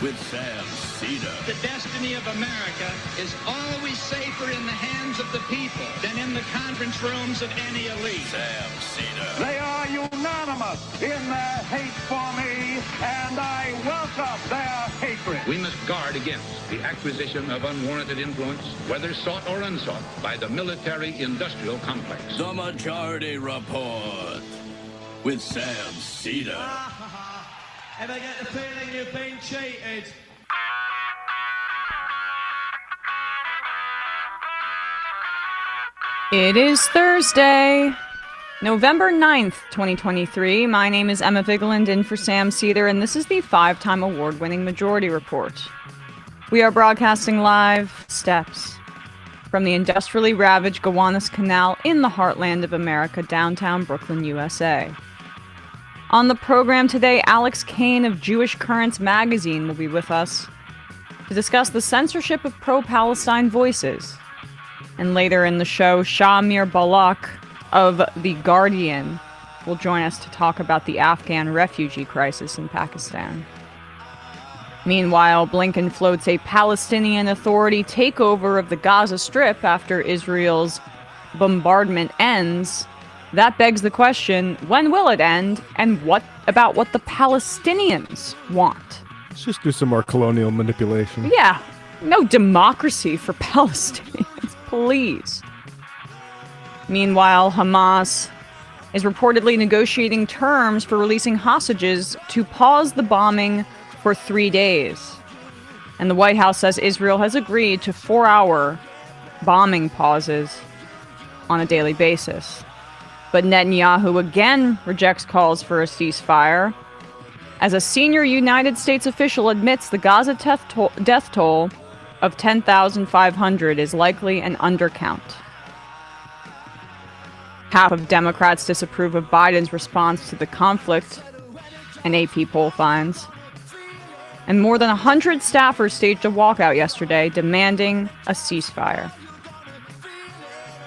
with Sam Seder. The destiny of America is always safer in the hands of the people than in the conference rooms of any elite. Sam Seder. They are unanimous in their hate for me, and I welcome their hatred. We must guard against the acquisition of unwarranted influence, whether sought or unsought, by the military-industrial complex. The Majority Report with Sam Seder. Ever get the feeling you've been cheated? It is Thursday, November 9th, 2023. My name is Emma Vigeland in for Sam Seder, and this is the 5-time award-winning Majority Report. We are broadcasting live steps from the industrially ravaged Gowanus Canal in the heartland of America, downtown Brooklyn, USA. On the program today, Alex Kane of Jewish Currents magazine will be with us to discuss the censorship of pro-Palestine voices. And later in the show, Shah Meer Baloch of The Guardian will join us to talk about the Afghan refugee crisis in Pakistan. Meanwhile, Blinken floats a Palestinian Authority takeover of the Gaza Strip after Israel's bombardment ends. That begs the question, when will it end, and what about what the Palestinians want? Let's just do some more colonial manipulation. Yeah, no democracy for Palestinians, please. Meanwhile, Hamas is reportedly negotiating terms for releasing hostages to pause the bombing for 3 days. And the White House says Israel has agreed to 4-hour bombing pauses on a daily basis. But Netanyahu again rejects calls for a ceasefire, as a senior United States official admits the Gaza death toll of 10,500 is likely an undercount. Half of Democrats disapprove of Biden's response to the conflict, an AP poll finds. And more than 100 staffers staged a walkout yesterday demanding a ceasefire.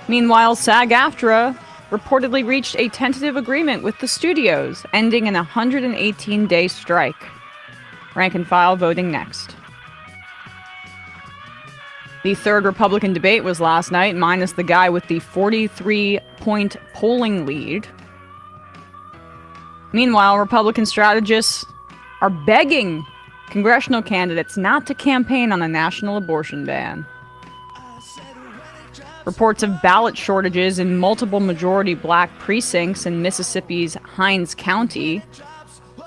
Meanwhile, SAG-AFTRA reportedly reached a tentative agreement with the studios, ending an 118-day strike. Rank and file voting next. The third Republican debate was last night, minus the guy with the 43-point polling lead. Meanwhile, Republican strategists are begging congressional candidates not to campaign on a national abortion ban. Reports of ballot shortages in multiple majority black precincts in Mississippi's Hinds County.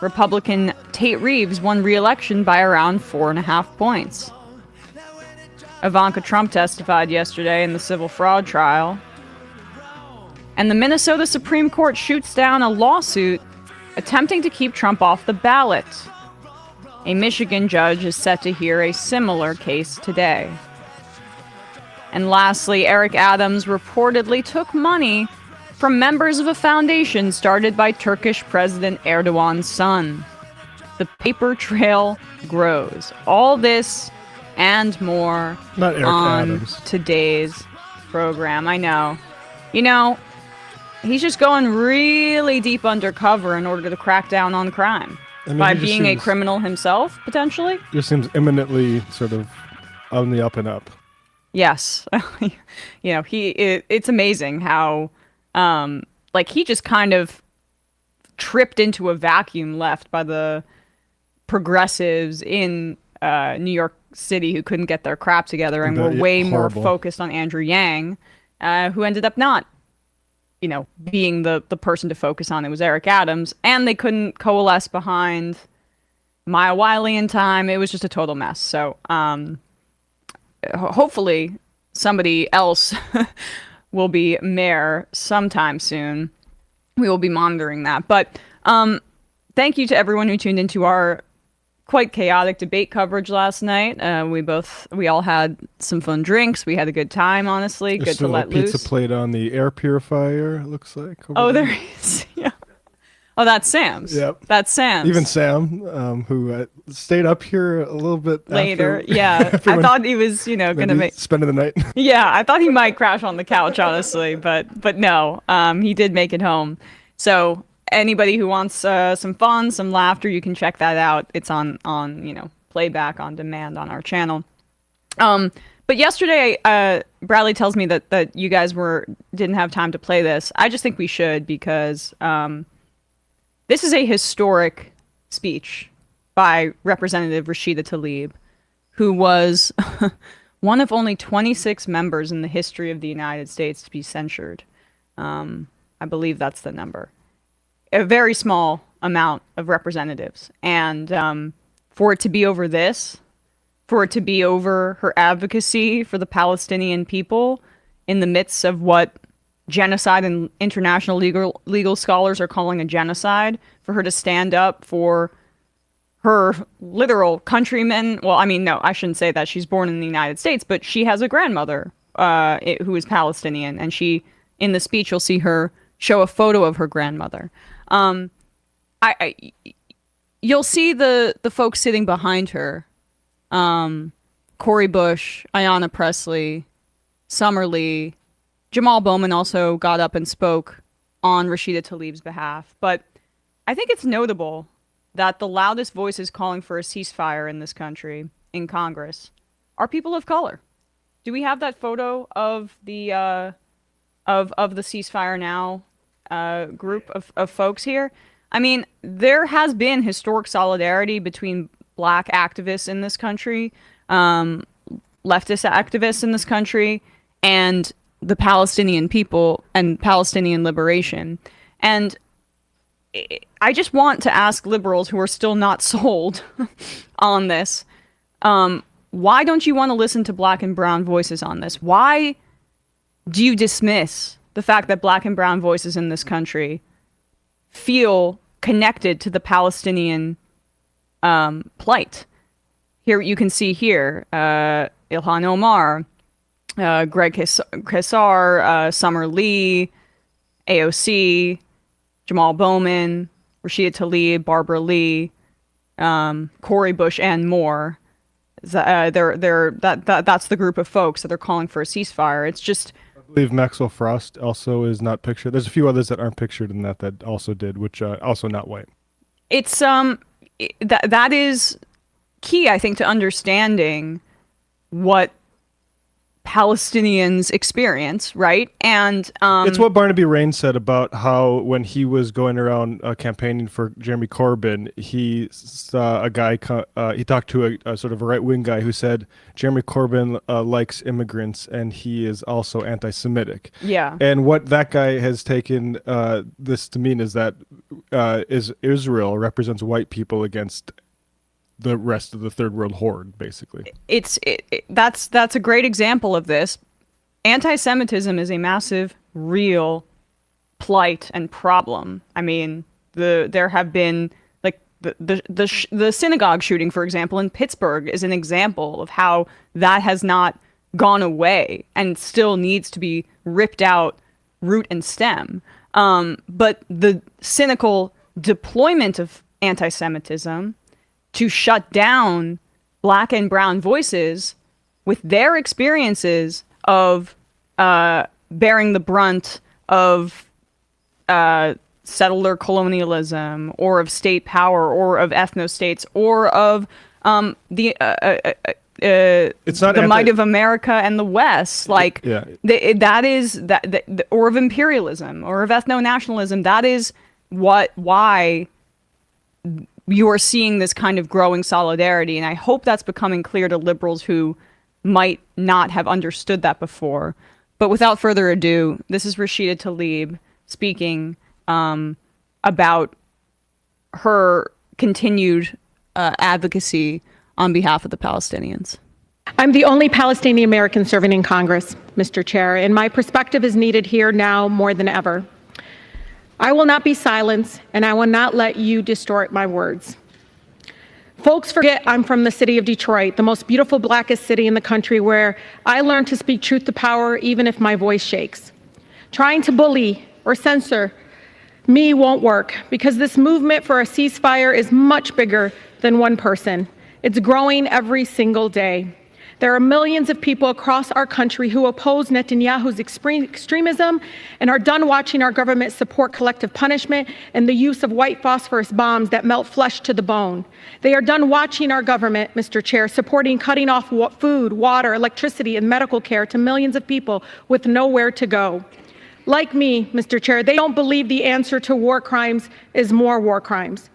Republican Tate Reeves won re-election by around 4.5 points. Ivanka Trump testified yesterday in the civil fraud trial. And the Minnesota Supreme Court shoots down a lawsuit attempting to keep Trump off the ballot. A Michigan judge is set to hear a similar case today. And lastly, Eric Adams reportedly took money from members of a foundation started by Turkish President Erdogan's son. The paper trail grows. All this and more on Adams. Today's program. I know. You know, he's just going really deep undercover in order to crack down on crime. By being a criminal himself, potentially? Just seems imminently sort of on the up and up. Yes. You know, it's amazing how, he just kind of tripped into a vacuum left by the progressives in New York City who couldn't get their crap together and were way more focused on Andrew Yang, who ended up not, being the person to focus on. It was Eric Adams, and they couldn't coalesce behind Maya Wiley in time. It was just a total mess. So, hopefully somebody else will be mayor sometime soon. We will be monitoring that. But thank you to everyone who tuned into our quite chaotic debate coverage last night. We all had some fun drinks. We had a good time, honestly. There's good to let loose. Pizza plate on the air purifier, it looks like. There is. Yeah. Oh, that's Sam's. Yep. That's Sam's. Even Sam, who stayed up here a little bit later. After Yeah. I thought he was, going to spending the night. Yeah, I thought he might crash on the couch, honestly, but no. He did make it home. So anybody who wants some fun, some laughter, you can check that out. It's on playback on demand on our channel. But yesterday, Bradley tells me that you guys didn't have time to play this. I just think we should, because this is a historic speech by Representative Rashida Tlaib, who was one of only 26 members in the history of the United States to be censured. I believe that's the number. A very small amount of representatives. And for it to be over this, for it to be over her advocacy for the Palestinian people in the midst of what genocide and international legal scholars are calling a genocide, for her to stand up for her literal countrymen. Well, I mean, no, I shouldn't say that. She's born in the United States, but she has a grandmother who is Palestinian. And in the speech, you'll see her show a photo of her grandmother. You'll see the folks sitting behind her. Cori Bush, Ayanna Pressley, Summer Lee, Jamal Bowman also got up and spoke on Rashida Tlaib's behalf. But I think it's notable that the loudest voices calling for a ceasefire in this country, in Congress, are people of color. Do we have that photo of the of the Ceasefire Now group of folks here? I mean, there has been historic solidarity between Black activists in this country, leftist activists in this country, and the Palestinian people and Palestinian liberation. And I just want to ask liberals who are still not sold on this, why don't you want to listen to Black and brown voices on this? Why do you dismiss the fact that Black and brown voices in this country feel connected to the Palestinian plight? Here you can see here Ilhan Omar, Greg Kassar, Summer Lee, AOC, Jamal Bowman, Rashida Tlaib, Barbara Lee, Cori Bush, and more. That's the group of folks that are calling for a ceasefire. It's just, I believe Maxwell Frost also is not pictured. There's a few others that aren't pictured in that also did, which also not white. It's that is key, I think, to understanding what Palestinians experience, right? And it's what Barnaby Raines said about how when he was going around campaigning for Jeremy Corbyn, he saw a guy, he talked to a sort of a right-wing guy who said Jeremy Corbyn likes immigrants and he is also anti-Semitic. Yeah. And what that guy has taken this to mean is that Israel represents white people against the rest of the third world horde, basically. That's a great example of this. Anti-Semitism is a massive, real plight and problem. I mean, there have been like the synagogue shooting, for example, in Pittsburgh is an example of how that has not gone away and still needs to be ripped out root and stem. But the cynical deployment of anti-Semitism to shut down Black and brown voices with their experiences of bearing the brunt of settler colonialism, or of state power, or of ethnostates, or of the might of America and the West, like or of imperialism, or of ethno-nationalism. That is why you are seeing this kind of growing solidarity. And I hope that's becoming clear to liberals who might not have understood that before. But without further ado, this is Rashida Tlaib speaking about her continued advocacy on behalf of the Palestinians. I'm the only Palestinian American serving in Congress, Mr. Chair, and my perspective is needed here now more than ever. I will not be silenced, and I will not let you distort my words. Folks forget I'm from the city of Detroit, the most beautiful, blackest city in the country, where I learned to speak truth to power even if my voice shakes. Trying to bully or censor me won't work, because this movement for a ceasefire is much bigger than one person. It's growing every single day. There are millions of people across our country who oppose Netanyahu's extremism and are done watching our government support collective punishment and the use of white phosphorus bombs that melt flesh to the bone. They are done watching our government, Mr. Chair, supporting cutting off food, water, electricity, and medical care to millions of people with nowhere to go. Like me, Mr. Chair, they don't believe the answer to war crimes is more war crimes.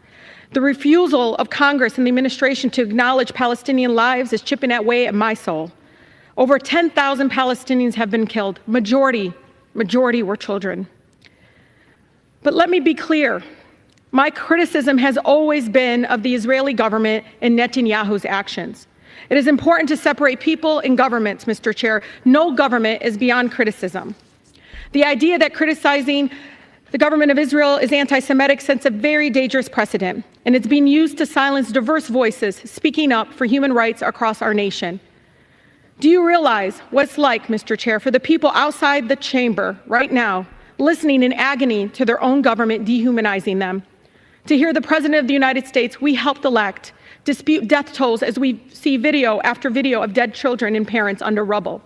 The refusal of Congress and the administration to acknowledge Palestinian lives is chipping away at my soul. Over 10,000 Palestinians have been killed. Majority were children. But let me be clear. My criticism has always been of the Israeli government and Netanyahu's actions. It is important to separate people and governments, Mr. Chair. No government is beyond criticism. The idea that criticizing the government of Israel is anti-Semitic sets a very dangerous precedent, and it's being used to silence diverse voices speaking up for human rights across our nation. Do you realize what it's like, Mr. Chair, for the people outside the chamber right now, listening in agony to their own government dehumanizing them? To hear the President of the United States, we helped elect, dispute death tolls as we see video after video of dead children and parents under rubble.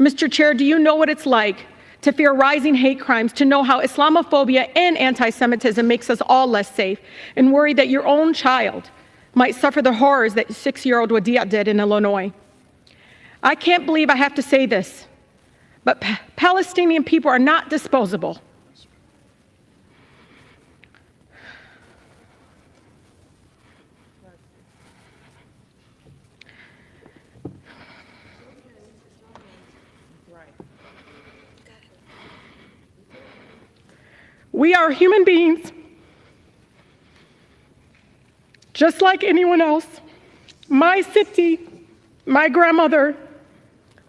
Mr. Chair, do you know what it's like to fear rising hate crimes, to know how Islamophobia and anti-Semitism makes us all less safe, and worry that your own child might suffer the horrors that 6-year-old Wadia did in Illinois? I can't believe I have to say this, but Palestinian people are not disposable. We are human beings, just like anyone else. My city, my grandmother,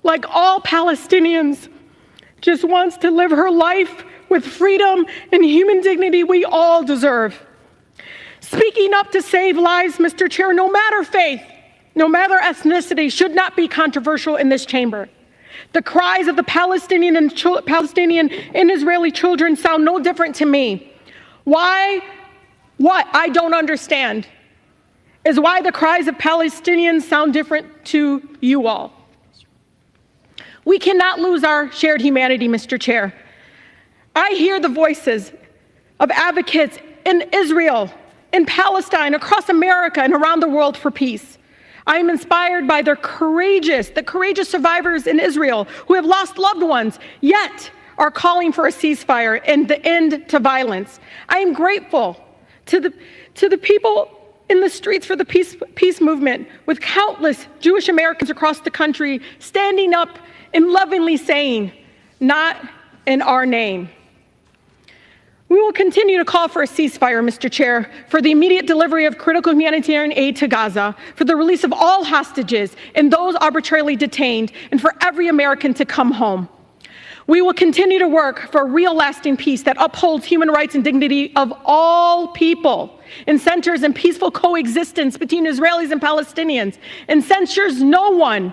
like all Palestinians, just wants to live her life with freedom and human dignity we all deserve. Speaking up to save lives, Mr. Chair, no matter faith, no matter ethnicity, should not be controversial in this chamber. The cries of the Palestinian and Israeli children sound no different to me. What I don't understand is why the cries of Palestinians sound different to you all. We cannot lose our shared humanity, Mr. Chair. I hear the voices of advocates in Israel, in Palestine, across America, and around the world for peace. I am inspired by the courageous survivors in Israel who have lost loved ones, yet are calling for a ceasefire and the end to violence. I am grateful to the people in the streets for the peace movement, with countless Jewish Americans across the country standing up and lovingly saying, "Not in our name." We will continue to call for a ceasefire, Mr. Chair, for the immediate delivery of critical humanitarian aid to Gaza, for the release of all hostages and those arbitrarily detained, and for every American to come home. We will continue to work for a real lasting peace that upholds human rights and dignity of all people and centers in peaceful coexistence between Israelis and Palestinians, and censures no one,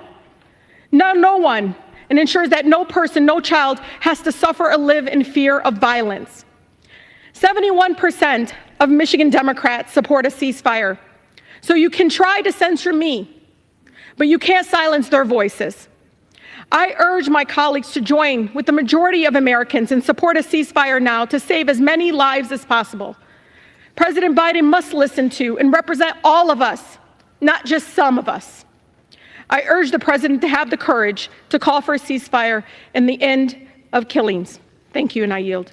and ensures that no person, no child has to suffer or live in fear of violence. 71% of Michigan Democrats support a ceasefire. So you can try to censor me, but you can't silence their voices. I urge my colleagues to join with the majority of Americans and support a ceasefire now to save as many lives as possible. President Biden must listen to and represent all of us, not just some of us. I urge the president to have the courage to call for a ceasefire and the end of killings. Thank you, and I yield.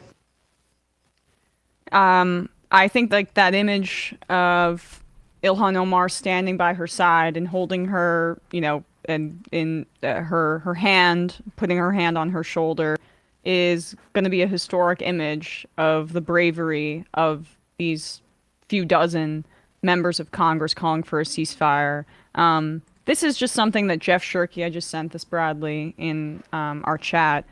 I think like that image of Ilhan Omar standing by her side and holding her, and in her hand, putting her hand on her shoulder, is going to be a historic image of the bravery of these few dozen members of Congress calling for a ceasefire. This is just something that Jeff Shirky, I just sent this Bradley in our chat,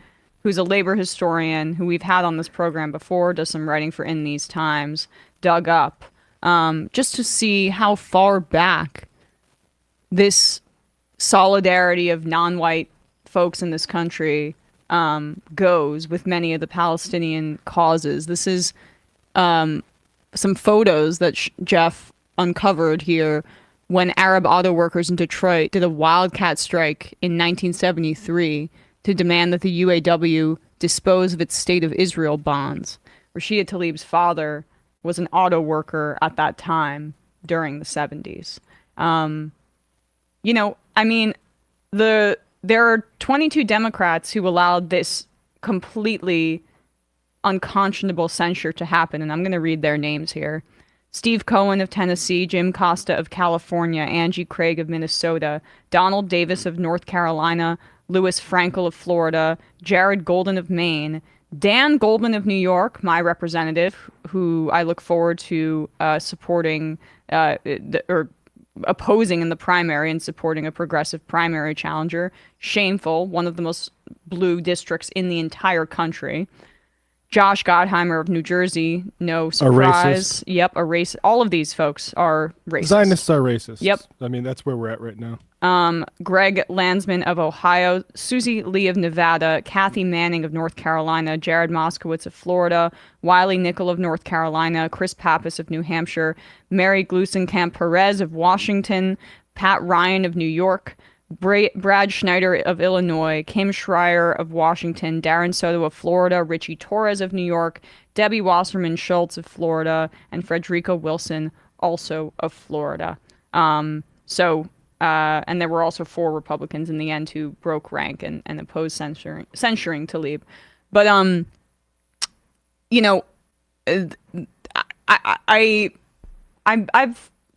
who's a labor historian who we've had on this program before, does some writing for In These Times, dug up, just to see how far back this solidarity of non-white folks in this country goes with many of the Palestinian causes. This is some photos that Jeff uncovered here when Arab auto workers in Detroit did a wildcat strike in 1973 to demand that the UAW dispose of its State of Israel bonds. Rashida Tlaib's father was an auto worker at that time during the 70s. There are 22 Democrats who allowed this completely unconscionable censure to happen, and I'm going to read their names here. Steve Cohen of Tennessee, Jim Costa of California, Angie Craig of Minnesota, Donald Davis of North Carolina, Louis Frankel of Florida, Jared Golden of Maine, Dan Goldman of New York, my representative, who I look forward to supporting or opposing in the primary and supporting a progressive primary challenger. Shameful, one of the most blue districts in the entire country. Josh Gottheimer of New Jersey, no surprise. A racist. Yep, a racist. All of these folks are racist. Zionists are racist. Yep. I mean, that's where we're at right now. Greg Landsman of Ohio, Susie Lee of Nevada, Kathy Manning of North Carolina, Jared Moskowitz of Florida, Wiley Nickel of North Carolina, Chris Pappas of New Hampshire, Mary Glusenkamp Perez of Washington, Pat Ryan of New York, Brad Schneider of Illinois, Kim Schreier of Washington, Darren Soto of Florida, Richie Torres of New York, Debbie Wasserman Schultz of Florida, and Frederica Wilson, also of Florida. And there were also 4 Republicans in the end who broke rank and opposed censuring Tlaib. But I've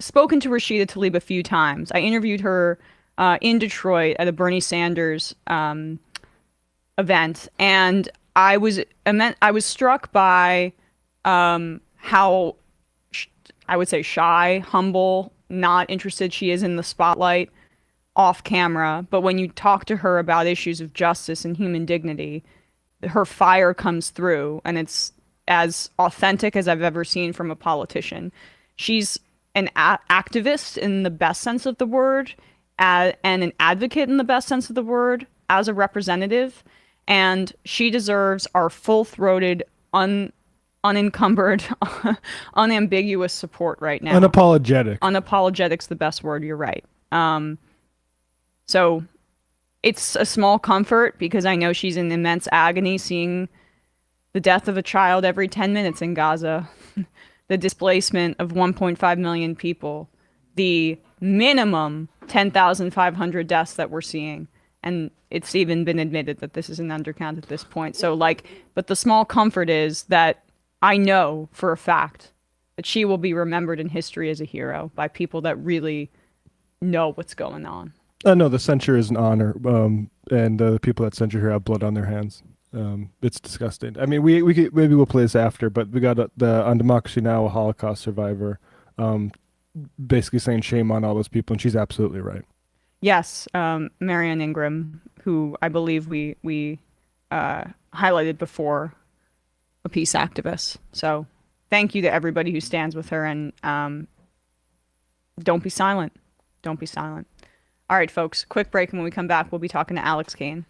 spoken to Rashida Tlaib a few times. I interviewed her in Detroit at a Bernie Sanders event, and I was struck by how I would say shy, humble, not interested she is in the spotlight off camera. But when you talk to her about issues of justice and human dignity, her fire comes through, and it's as authentic as I've ever seen from a politician. She's an activist in the best sense of the word, and an advocate in the best sense of the word as a representative, and she deserves our full-throated, unencumbered, unambiguous support right now. Unapologetic. Unapologetic's the best word, you're right. So it's a small comfort because I know she's in immense agony seeing the death of a child every 10 minutes in Gaza, the displacement of 1.5 million people, the minimum 10,500 deaths that we're seeing. And it's even been admitted that this is an undercount at this point. So but the small comfort is that I know for a fact that she will be remembered in history as a hero by people that really know what's going on. No, the censure is an honor. And the people that censure her have blood on their hands. It's disgusting. I mean, we could, maybe we'll play this after, but we got on Democracy Now! A Holocaust survivor basically saying shame on all those people, and she's absolutely right. Yes, Marianne Ingram, who I believe we highlighted before, a peace activist. So thank you to everybody who stands with her, and don't be silent. Don't be silent. All right, folks, quick break, and when we come back, we'll be talking to Alex Kane.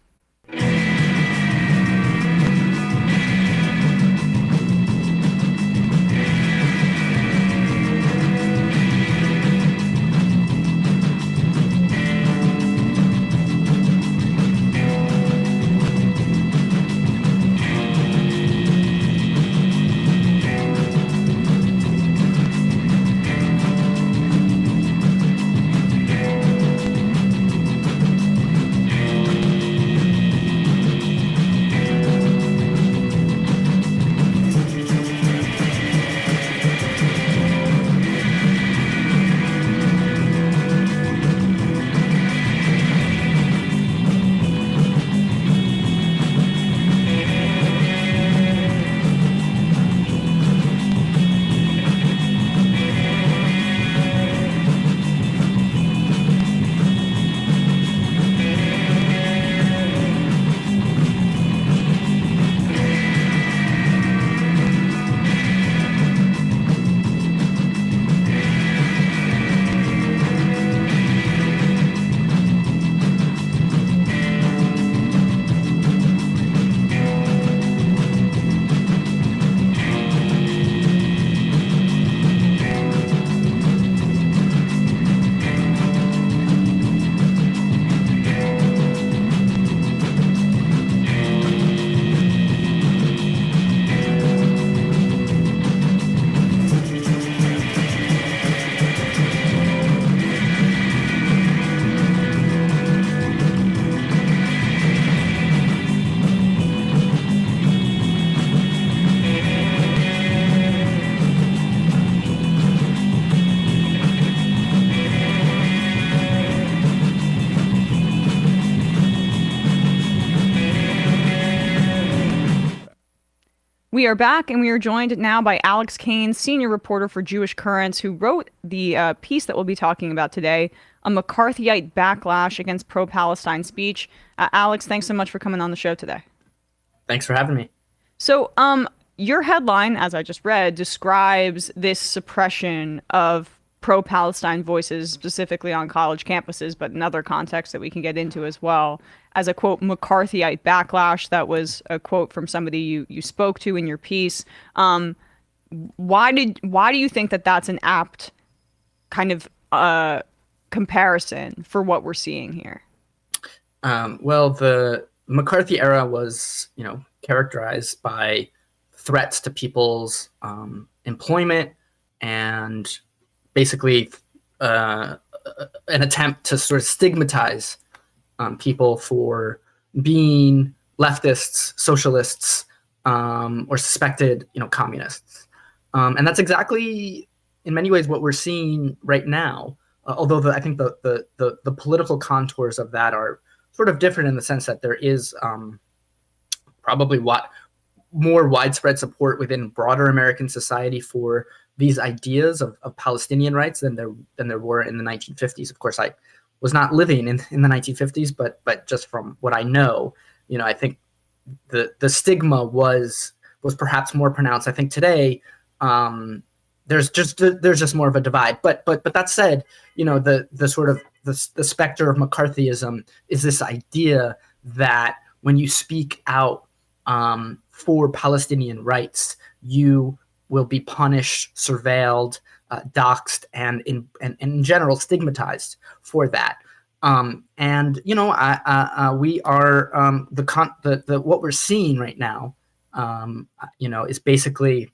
We are back, and we are joined now by Alex Kane, senior reporter for Jewish Currents, who wrote the piece that we'll be talking about today, A McCarthyite Backlash Against Pro-Palestine Speech. Alex, thanks so much for coming on the show today. Thanks for having me. So, your headline, as I just read, describes this suppression of pro-Palestine voices, specifically on college campuses, but in other contexts that we can get into as well, as a, quote, McCarthyite backlash. That was a quote from somebody you spoke to in your piece. Why do you think that that's an apt kind of comparison for what we're seeing here? Well, the McCarthy era was, characterized by threats to people's employment and basically an attempt to sort of stigmatize people for being leftists, socialists, or suspected, communists. And that's exactly, in many ways, what we're seeing right now. Although I think the political contours of that are sort of different in the sense that there is probably more widespread support within broader American society for these ideas of Palestinian rights than there were in the 1950s. Of course, I was not living in the 1950s, but just from what I know, I think the stigma was perhaps more pronounced. I think today there's just more of a divide. But that said, the sort of the specter of McCarthyism is this idea that when you speak out for Palestinian rights, you will be punished, surveilled, doxxed, and in general stigmatized for that. We are what we're seeing right now, is basically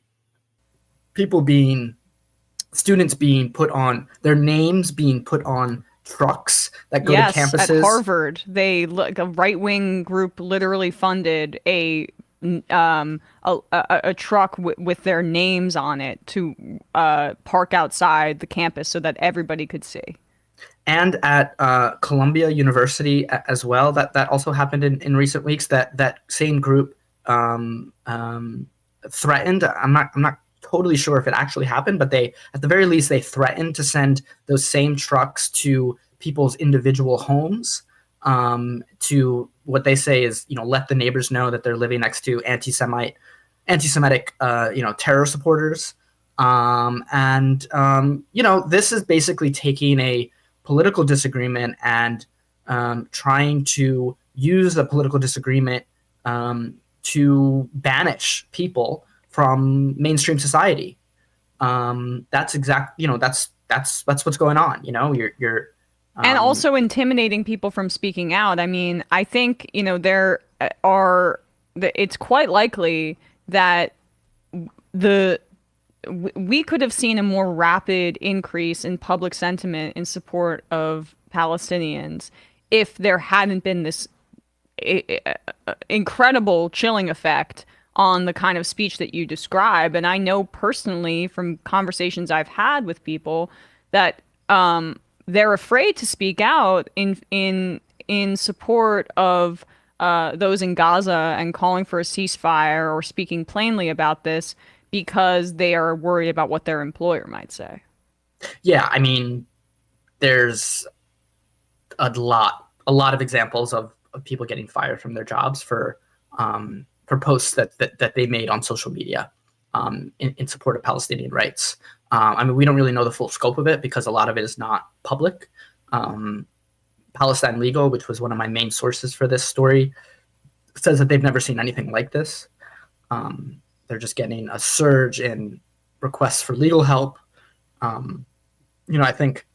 students being put on, their names being put on trucks that go to campuses. At Harvard, a right-wing group literally funded a truck with their names on it to park outside the campus so that everybody could see. And at Columbia University as well, that also happened in recent weeks. That same group threatened. I'm not totally sure if it actually happened, but they, at the very least, they threatened to send those same trucks to people's individual homes to what they say is, let the neighbors know that they're living next to anti-Semitic, terror supporters. This is basically taking a political disagreement and trying to use the political disagreement to banish people from mainstream society. That's what's going on. You're and also intimidating people from speaking out. I mean, I think, it's quite likely that we could have seen a more rapid increase in public sentiment in support of Palestinians if there hadn't been this incredible chilling effect on the kind of speech that you describe. And I know personally from conversations I've had with people that they're afraid to speak out in support of those in Gaza and calling for a ceasefire or speaking plainly about this because they are worried about what their employer might say. Yeah, I mean, there's a lot of examples of people getting fired from their jobs for posts that they made on social media in support of Palestinian rights. We don't really know the full scope of it because a lot of it is not public. Palestine Legal, which was one of my main sources for this story, says that they've never seen anything like this. They're just getting a surge in requests for legal help. I think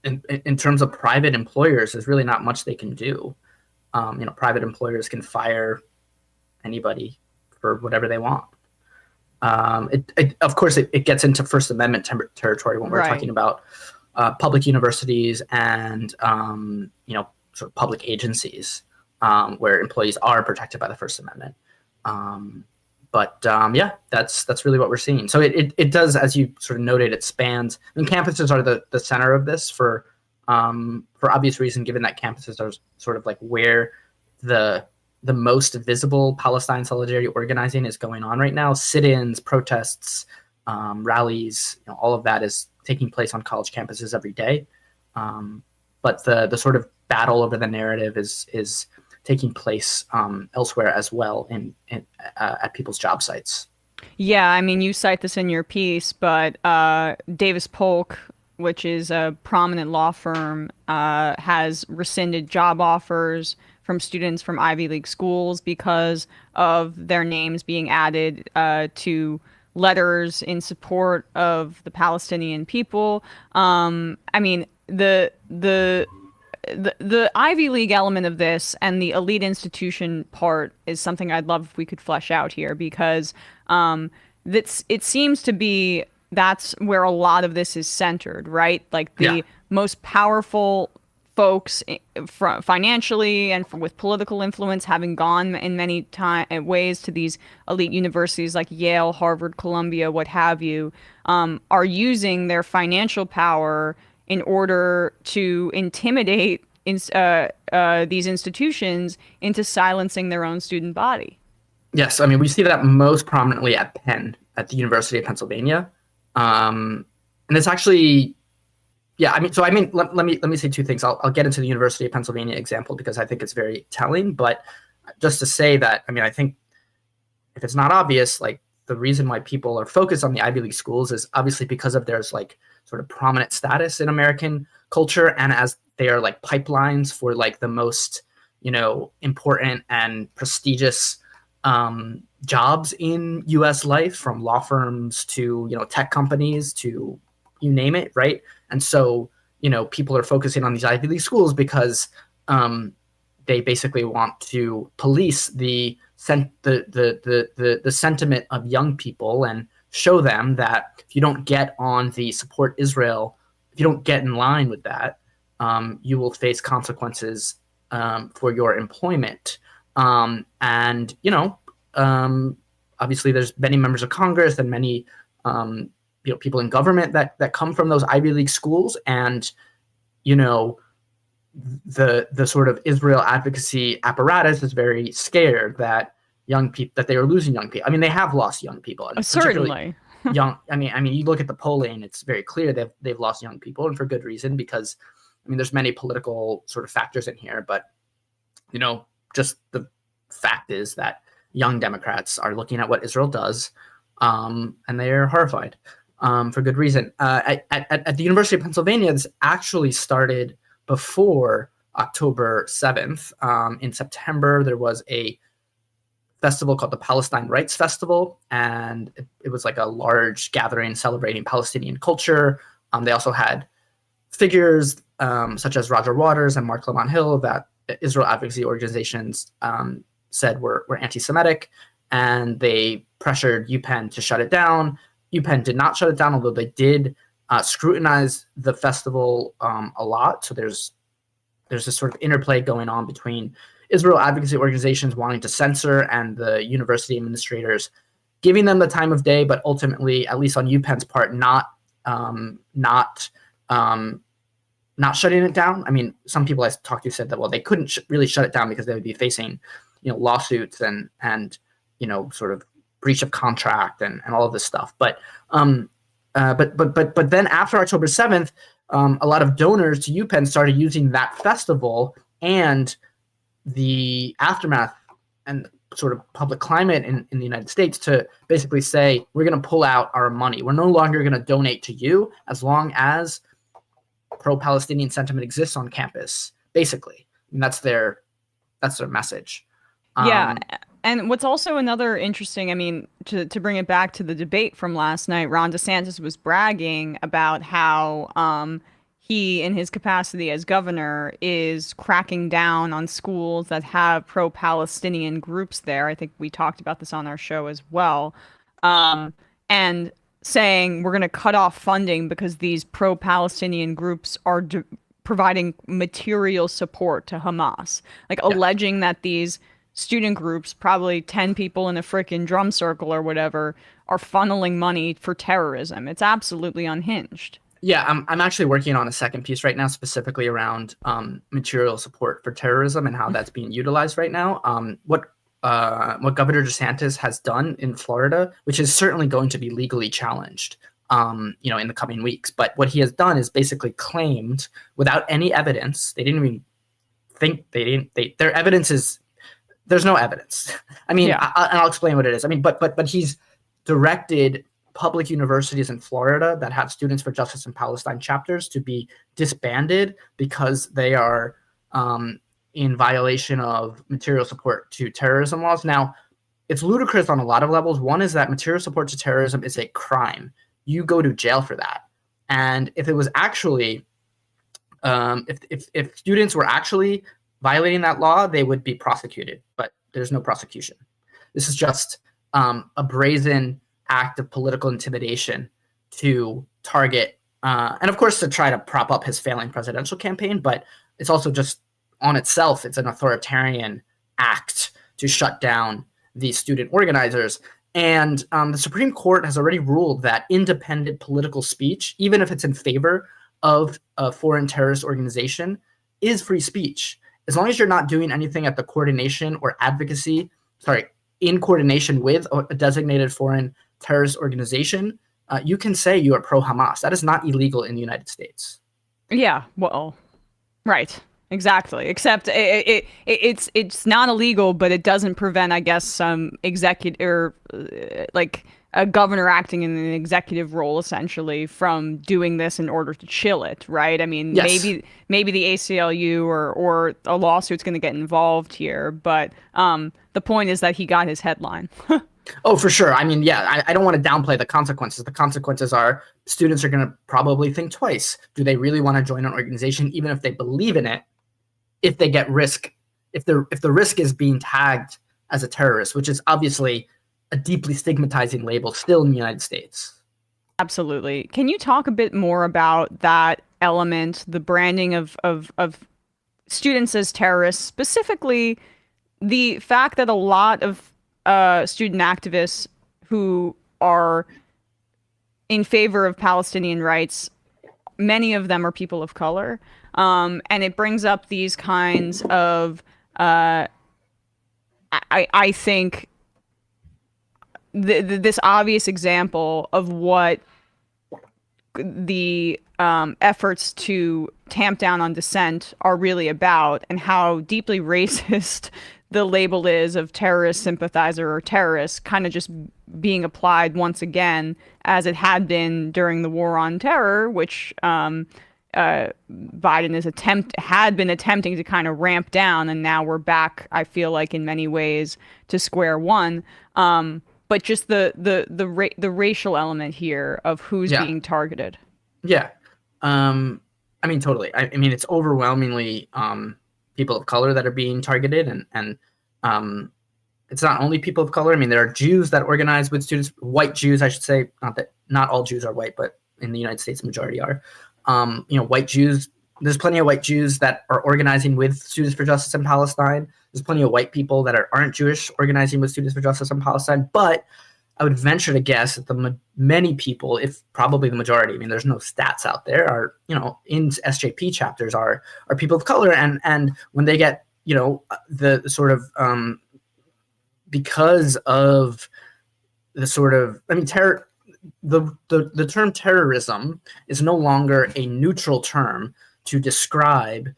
in terms of private employers, there's really not much they can do. Private employers can fire anybody for whatever they want. Of course, it gets into First Amendment territory when we're talking about public universities and sort of public agencies where employees are protected by the First Amendment. That's really what we're seeing. So it does, as you sort of noted, it spans. I mean, campuses are the center of this for obvious reason, given that campuses are sort of like where the the most visible Palestine solidarity organizing is going on right now. Sit-ins, protests, rallies, all of that is taking place on college campuses every day. But the sort of battle over the narrative is taking place elsewhere as well at people's job sites. Yeah, I mean, you cite this in your piece, but Davis Polk, which is a prominent law firm, has rescinded job offers from students from Ivy League schools because of their names being added to letters in support of the Palestinian people. I mean, the Ivy League element of this and the elite institution part is something I'd love if we could flesh out here, because it seems to be that's where a lot of this is centered, right? Like the most powerful folks financially and with political influence, having gone in many ways to these elite universities like Yale, Harvard, Columbia, what have you, are using their financial power in order to intimidate these institutions into silencing their own student body. Yes, I mean, we see that most prominently at Penn, at the University of Pennsylvania. And it's actually, let me say two things. I'll get into the University of Pennsylvania example because I think it's very telling. But just to say that, I mean, I think if it's not obvious, like the reason why people are focused on the Ivy League schools is obviously because of their like sort of prominent status in American culture, and as they are like pipelines for like the most, important and prestigious jobs in U.S. life, from law firms to tech companies to you name it, right? And so people are focusing on these Ivy League schools because they basically want to police the sentiment of young people and show them that if you don't get on the support Israel, if you don't get in line with that, you will face consequences for your employment. Obviously there's many members of Congress and many people in government that come from those Ivy League schools, and the sort of Israel advocacy apparatus is very scared that they are losing young people. I mean, they have lost young people. Certainly. Young. I mean, you look at the polling; it's very clear that they've lost young people, and for good reason. Because, I mean, there's many political sort of factors in here, but just the fact is that young Democrats are looking at what Israel does, and they are horrified for good reason. At the University of Pennsylvania, this actually started before October 7th. In September, there was a festival called the Palestine Rights Festival, and it was like a large gathering celebrating Palestinian culture. They also had figures such as Roger Waters and Mark Lamont Hill that Israel advocacy organizations said were anti-Semitic, and they pressured UPenn to shut it down. UPenn did not shut it down, although they did scrutinize the festival a lot. So there's this sort of interplay going on between Israel advocacy organizations wanting to censor and the university administrators giving them the time of day, but ultimately, at least on UPenn's part, not shutting it down. I mean, some people I talked to said that, well, they couldn't really shut it down because they would be facing, lawsuits and sort of breach of contract and all of this stuff. But then after October 7th, a lot of donors to UPenn started using that festival and the aftermath and sort of public climate in the United States to basically say, we're going to pull out our money. We're no longer going to donate to you as long as pro-Palestinian sentiment exists on campus, basically. And that's their message. Yeah. And what's also another interesting, I mean, to bring it back to the debate from last night, Ron DeSantis was bragging about how he, in his capacity as governor, is cracking down on schools that have pro-Palestinian groups there. I think we talked about this on our show as well. And saying we're going to cut off funding because these pro-Palestinian groups are providing material support to Hamas. Alleging that these student groups, probably 10 people in a frickin' drum circle or whatever, are funneling money for terrorism. It's absolutely unhinged. Yeah, I'm actually working on a second piece right now, specifically around material support for terrorism and how that's being utilized right now. What Governor DeSantis has done in Florida, which is certainly going to be legally challenged, in the coming weeks. But what he has done is basically claimed, without any evidence, they didn't even think their evidence is, there's no evidence. I mean, Yeah. I'll explain what it is. I mean, but he's directed public universities in Florida that have Students for Justice in Palestine chapters to be disbanded because they are in violation of material support to terrorism laws. Now, it's ludicrous on a lot of levels. One is that material support to terrorism is a crime. You go to jail for that. And if it was actually, if students were actually violating that law, they would be prosecuted. But there's no prosecution. This is just a brazen act of political intimidation to target, and of course to try to prop up his failing presidential campaign, but it's also just on itself, it's an authoritarian act to shut down these student organizers. And the Supreme Court has already ruled that independent political speech, even if it's in favor of a foreign terrorist organization, is free speech. As long as you're not doing anything at the coordination or advocacy, in coordination with a designated foreign terrorist organization, you can say you are pro-Hamas. That is not illegal in the United States. Yeah, well, right, exactly. Except it's not illegal, but it doesn't prevent, I guess, some executive, like a governor acting in an executive role, essentially, from doing this in order to chill it, right? I mean, Yes. maybe the ACLU or a lawsuit's going to get involved here, but the point is that he got his headline. Oh, for sure. I mean, yeah, I don't want to downplay the consequences. The consequences are students are going to probably think twice. Do they really want to join an organization, even if they believe in it, if they get risk, if the risk is being tagged as a terrorist, which is obviously a deeply stigmatizing label still in the United States. Absolutely. Can you talk a bit more about that element, the branding of students as terrorists, specifically the fact that a lot of student activists who are in favor of Palestinian rights, many of them are people of color, and it brings up these kinds of, I think, this obvious example of what the efforts to tamp down on dissent are really about, and how deeply racist the label is of terrorist sympathizer or terrorist, kind of just being applied once again, as it had been during the war on terror, which Biden had been attempting to kind of ramp down, and now we're back, I feel like, in many ways to square one. But just the racial element here of who's being targeted. Yeah. I mean, totally. I mean, it's overwhelmingly people of color that are being targeted, and it's not only people of color. I mean, there are Jews that organize with students, white Jews, I should say. Not all Jews are white, but in the United States, the majority are. White Jews. There's plenty of white Jews that are organizing with Students for Justice in Palestine. There's plenty of white people that aren't Jewish organizing with Students for Justice in Palestine. But I would venture to guess that many people, if probably the majority, I mean, there's no stats out there, are, in SJP chapters are people of color. And when they get, the sort of, because of the sort of, I mean, the term terrorism is no longer a neutral term to describe,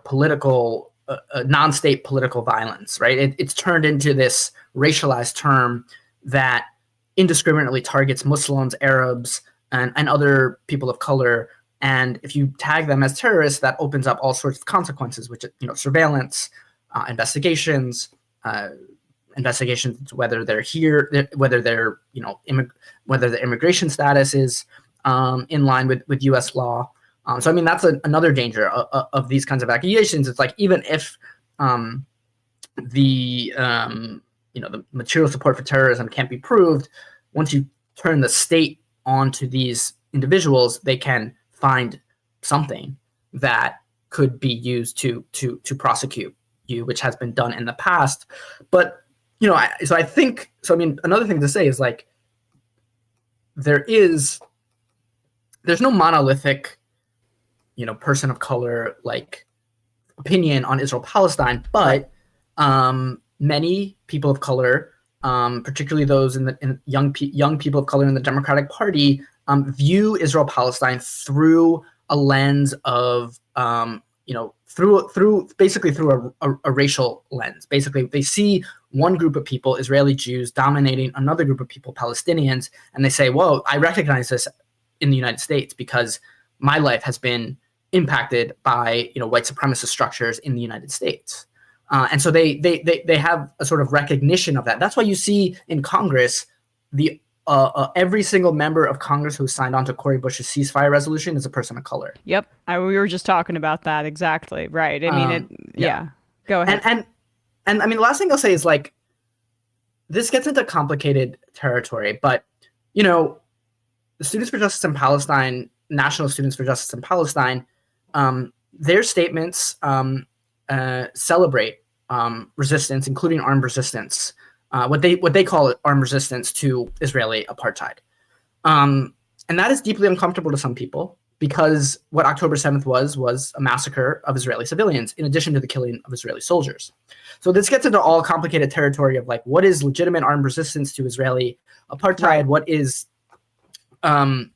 political, non-state political violence, right? It's turned into this racialized term that indiscriminately targets Muslims, Arabs, and other people of color. And if you tag them as terrorists, that opens up all sorts of consequences, which, surveillance, investigations, whether they're here, whether they're, whether the immigration status is in line with U.S. law. So, I mean, that's another danger of these kinds of accusations. It's like, even if the material support for terrorism can't be proved, once you turn the state onto these individuals, they can find something that could be used to prosecute you, which has been done in the past. But, I mean, another thing to say is, like, there is there's no monolithic, person of color like opinion on Israel-Palestine, but many people of color, particularly those in young people of color in the Democratic Party, view Israel-Palestine through a lens of through a racial lens. Basically, they see one group of people, Israeli Jews, dominating another group of people, Palestinians, and they say, "Whoa, I recognize this in the United States because my life has been impacted by white supremacist structures in the United States." And so they have a sort of recognition of that. That's why you see in Congress the every single member of Congress who signed on to Cori Bush's ceasefire resolution is a person of color. Yep, we were just talking about that exactly. Right. I mean, yeah. Go ahead. And I mean, the last thing I'll say is this gets into complicated territory, but the Students for Justice in Palestine, National Students for Justice in Palestine, their statements celebrate resistance, including armed resistance. What they call armed resistance to Israeli apartheid. And that is deeply uncomfortable to some people because what October 7th was a massacre of Israeli civilians in addition to the killing of Israeli soldiers. So this gets into all complicated territory of what is legitimate armed resistance to Israeli apartheid, right. What is and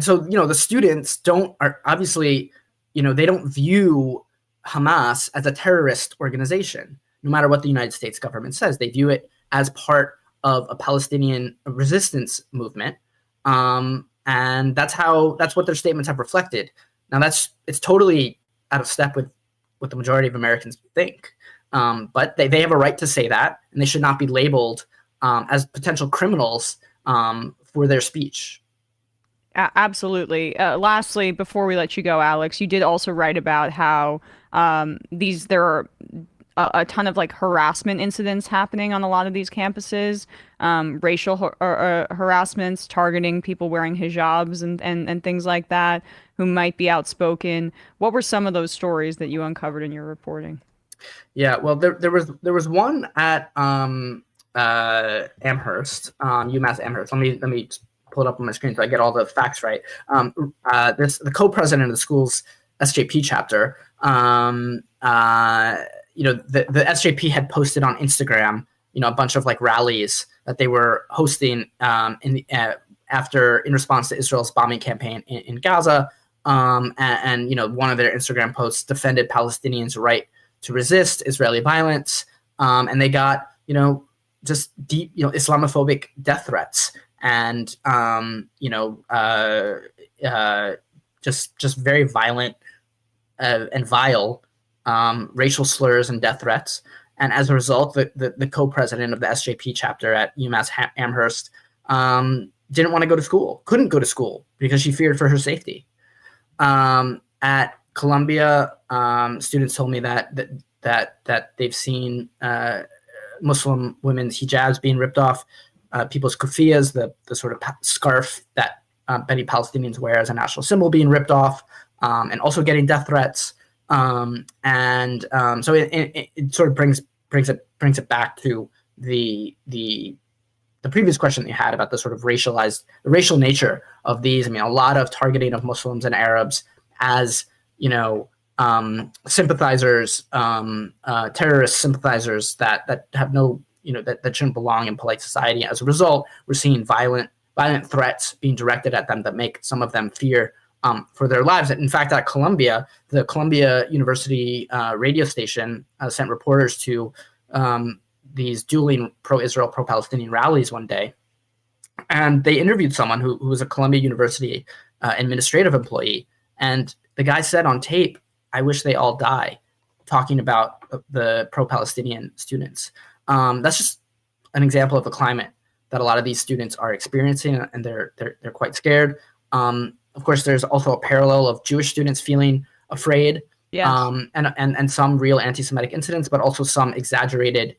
so the students are obviously they don't view Hamas as a terrorist organization. No matter what the United States government says, they view it as part of a Palestinian resistance movement, and that's what their statements have reflected. Now, it's totally out of step with what the majority of Americans think, but they have a right to say that, and they should not be labeled as potential criminals for their speech. Absolutely. Lastly, before we let you go, Alex, you did also write about how there are a ton of harassment incidents happening on a lot of these campuses, racial harassments targeting people wearing hijabs and things like that who might be outspoken. What were some of those stories that you uncovered in your reporting? Yeah, well, there was one at Amherst, UMass Amherst. Let me pull it up on my screen so I get all the facts right. The co-president of the school's SJP chapter. The SJP had posted on Instagram, a bunch of rallies that they were hosting in response to Israel's bombing campaign in Gaza. And one of their Instagram posts defended Palestinians' right to resist Israeli violence. And they got, just deep, Islamophobic death threats and, just very violent and vile racial slurs and death threats. And as a result, the co-president of the SJP chapter at UMass Amherst didn't want to go to school, couldn't go to school because she feared for her safety. At Columbia, students told me that they've seen Muslim women's hijabs being ripped off, people's kufiyas, the sort of scarf that many Palestinians wear as a national symbol, being ripped off, and also getting death threats. So it sort of brings it back to the previous question that you had about the sort of racial nature of these. I mean, a lot of targeting of Muslims and Arabs as sympathizers, terrorist sympathizers that have no that shouldn't belong in polite society. As a result, we're seeing violent threats being directed at them that make some of them fear for their lives. In fact, at Columbia, the Columbia University radio station sent reporters to these dueling pro-Israel, pro-Palestinian rallies one day. And they interviewed someone who was a Columbia University administrative employee. And the guy said on tape, "I wish they all die," talking about the pro-Palestinian students. That's just an example of the climate that a lot of these students are experiencing, and they're quite scared. Of course, there's also a parallel of Jewish students feeling afraid, yes. And some real anti-Semitic incidents, but also some exaggerated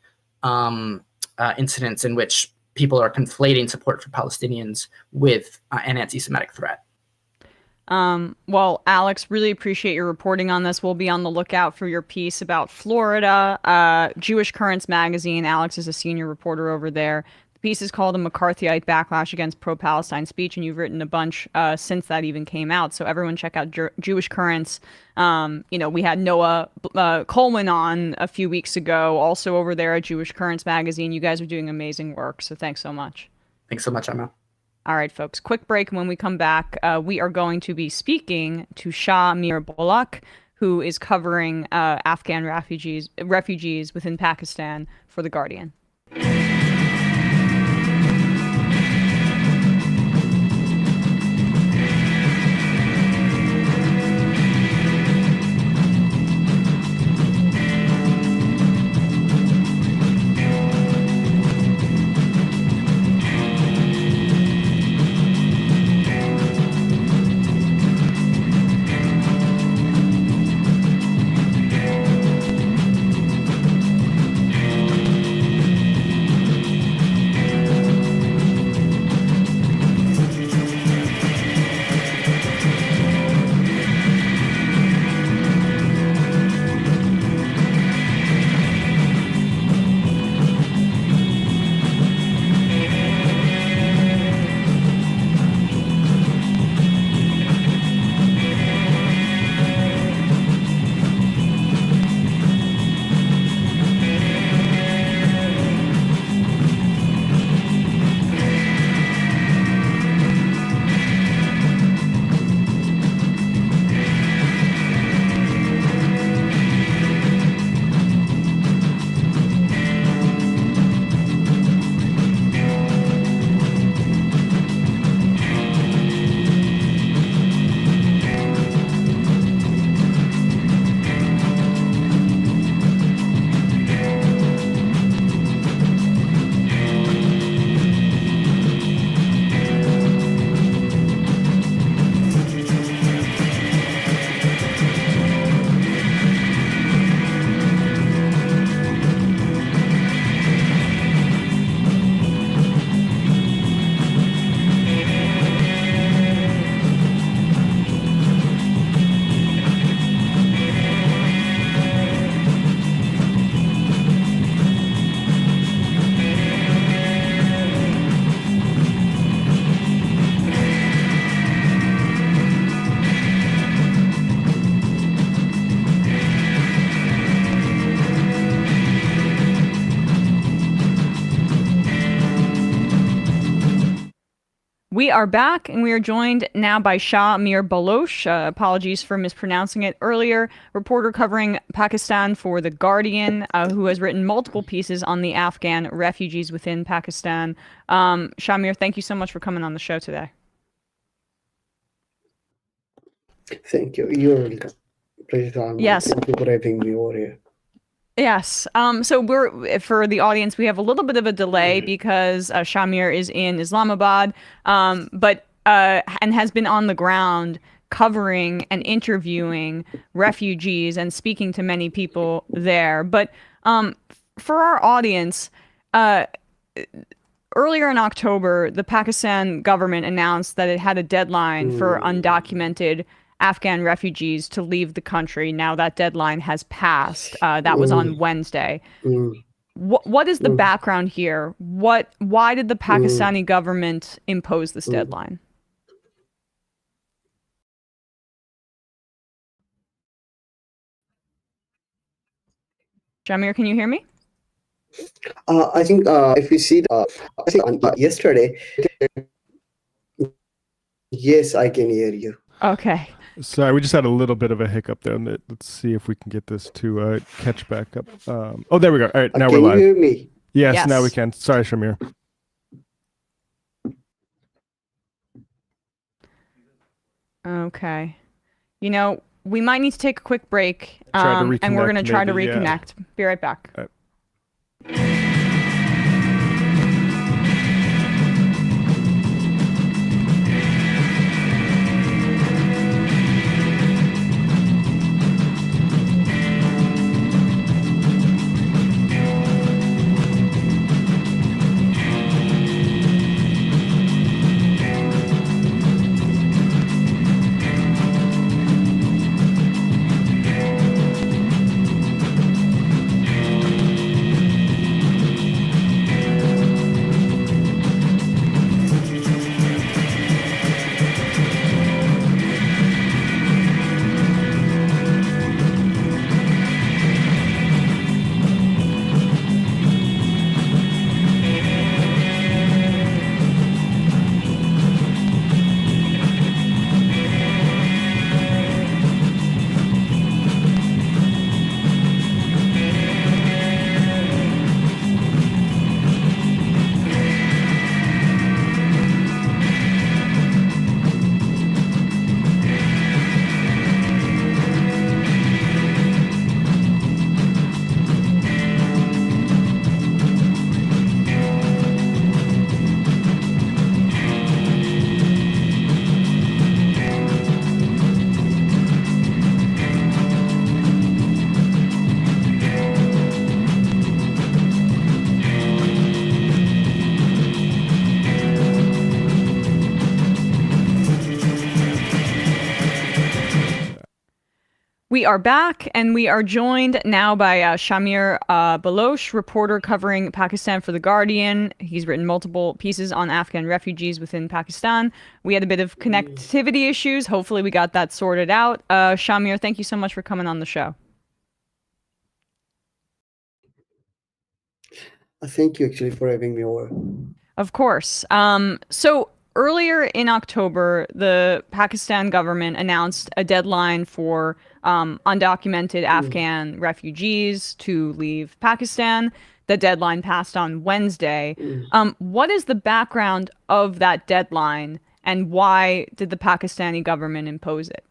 incidents in which people are conflating support for Palestinians with an anti-Semitic threat. Well, Alex, really appreciate your reporting on this. We'll be on the lookout for your piece about Florida. Jewish Currents magazine. Alex is a senior reporter over there. The piece is called A McCarthyite Backlash Against Pro-Palestine Speech, and you've written a bunch since that even came out. So everyone check out Jewish Currents. We had Noah Coleman on a few weeks ago, also over there at Jewish Currents magazine. You guys are doing amazing work, so thanks so much. Thanks so much, Emma. All right, folks, quick break. When we come back, we are going to be speaking to Shah Meer Baloch, who is covering Afghan refugees within Pakistan for The Guardian. We are back, and we are joined now by Shah Meer Baloch. Apologies for mispronouncing it earlier. Reporter covering Pakistan for The Guardian, who has written multiple pieces on the Afghan refugees within Pakistan. Shah Meer, thank you so much for coming on the show today. Thank you. You're welcome. Pleasure. Yes. Thank you for having me over here. Yes. So for the audience, we have a little bit of a delay because Shah Meer is in Islamabad, but has been on the ground covering and interviewing refugees and speaking to many people there. But for our audience, earlier in October, the Pakistan government announced that it had a deadline for undocumented Afghan refugees to leave the country. Now that deadline has passed. That was on Wednesday. What is the background here? Why did the Pakistani government impose this deadline? Shah Meer, can you hear me? I think if we see, I think yesterday, yes, I can hear you. Okay. Sorry, we just had a little bit of a hiccup there. Let's see if we can get this to catch back up. Oh, there we go. All right, now we're live. Can you hear me? Yes, now we can. Sorry, Shah Meer. Okay. We might need to take a quick break, and we're going to try to maybe, reconnect. Yeah. Be right back. All right. We are back, and we are joined now by Shah Meer Baloch, reporter covering Pakistan for The Guardian. He's written multiple pieces on Afghan refugees within Pakistan. We had a bit of connectivity issues. Hopefully we got that sorted out. Shah Meer, thank you so much for coming on the show. Thank you actually for having me over. Of course. So earlier in October, the Pakistan government announced a deadline for undocumented Afghan refugees to leave Pakistan. The deadline passed on Wednesday. What is the background of that deadline, and why did the Pakistani government impose it?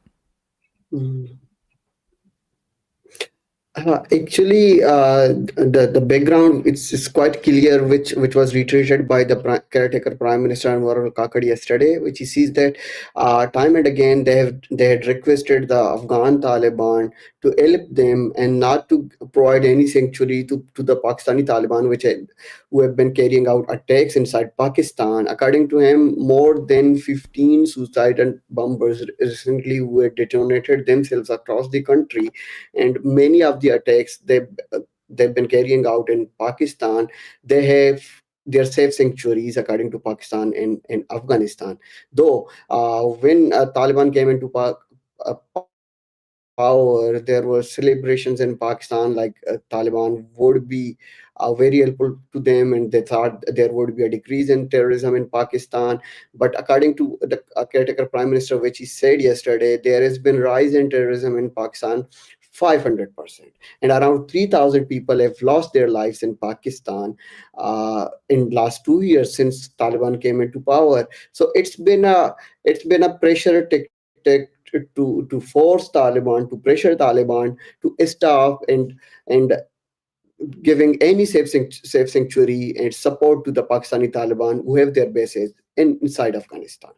Actually, the background it's quite clear, which was reiterated by the caretaker Prime Minister Anwar al-Kakadi yesterday, which he sees that time and again they had requested the Afghan Taliban to help them and not to provide any sanctuary to the Pakistani Taliban, who have been carrying out attacks inside Pakistan. According to him, more than 15 suicidal bombers recently were detonated themselves across the country, and many of the attacks they've been carrying out in Pakistan, they have their safe sanctuaries according to Pakistan and Afghanistan. Though when Taliban came into power, there were celebrations in Pakistan like Taliban would be very helpful to them, and they thought there would be a decrease in terrorism in Pakistan. But according to the caretaker Prime Minister, which he said yesterday, there has been rise in terrorism in Pakistan 500%, and around 3,000 people have lost their lives in Pakistan in last 2 years since Taliban came into power. So it's been a pressure tactic to force Taliban, to pressure Taliban to stop and giving any safe sanctuary and support to the Pakistani Taliban who have their bases inside Afghanistan.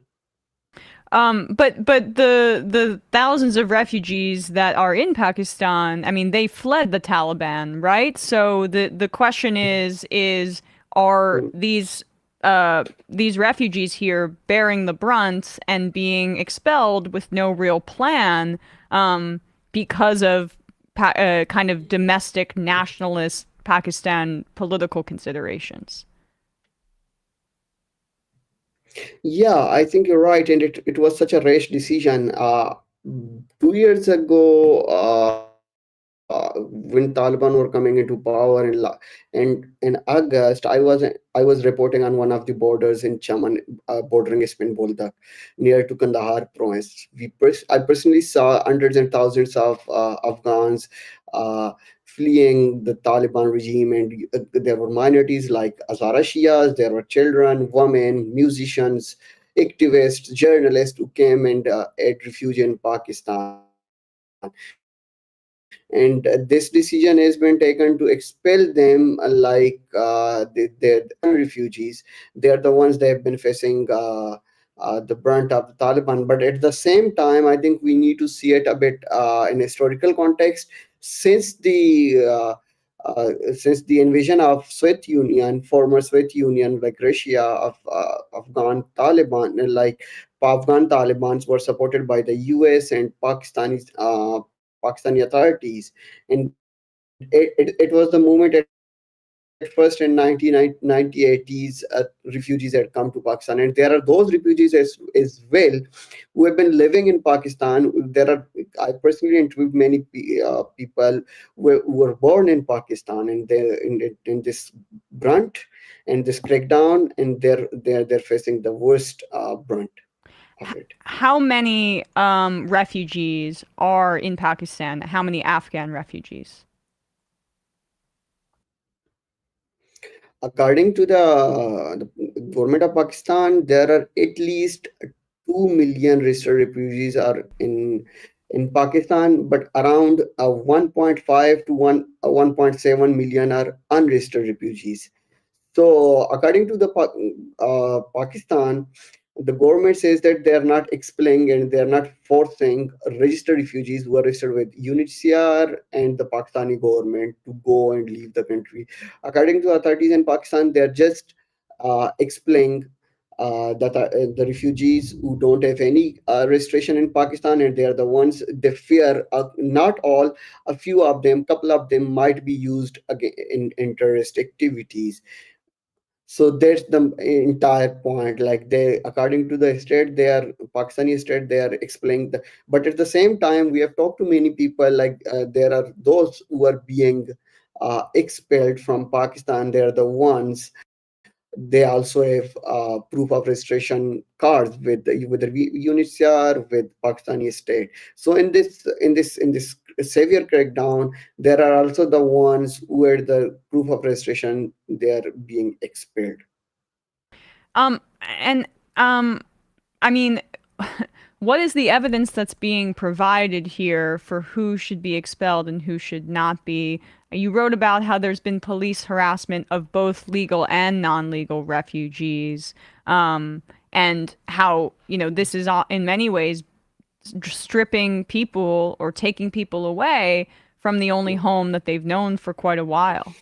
But the thousands of refugees that are in Pakistan, I mean, they fled the Taliban, right? So the question is are these refugees here bearing the brunt and being expelled with no real plan because of kind of domestic nationalist Pakistan political considerations? Yeah, I think you're right, and it was such a rash decision. 2 years ago, when Taliban were coming into power in August, I was reporting on one of the borders in Chaman, bordering Ispan Boldak, near to Kandahar province. I personally saw hundreds and thousands of Afghans fleeing the Taliban regime, and there were minorities like Hazara Shias, there were children, women, musicians, activists, journalists who came and had refuge in Pakistan. And this decision has been taken to expel them, like they're refugees. They're the ones that have been facing the brunt of the Taliban. But at the same time, I think we need to see it a bit in historical context. Since the invasion of Soviet Union, former Soviet Union like Russia, of Afghan Taliban, Afghan Talibans were supported by the US and Pakistani authorities, and it was the movement at first in 1980s, refugees had come to Pakistan, and there are those refugees as well who have been living in Pakistan. I personally interviewed many people who were born in Pakistan, and they're in this brunt and this crackdown, and they're facing the worst brunt of it. How many refugees are in Pakistan? How many Afghan refugees? According to the government of Pakistan, there are at least 2 million registered refugees are in Pakistan, but around 1.5 to 1.7 million are unregistered refugees. So, according to the Pakistan, the government says that they are not expelling and they are not forcing registered refugees who are registered with UNHCR and the Pakistani government to go and leave the country. According to authorities in Pakistan, they are just expelling that are the refugees who don't have any restriction in Pakistan, and they are the ones they fear. Not all, a few of them, couple of them might be used again in terrorist activities. So that's the entire point. Like they, according to the state, they are Pakistani state. They are explaining the. But at the same time, we have talked to many people. Like there are those who are being expelled from Pakistan. They are the ones. They also have proof of registration cards with the UNHCR, with Pakistani state. So in this severe crackdown, there are also the ones where the proof of registration they are being expelled. And I mean, what is the evidence that's being provided here for who should be expelled and who should not be? You wrote about how there's been police harassment of both legal and non-legal refugees, and how, this is in many ways stripping people or taking people away from the only home that they've known for quite a while.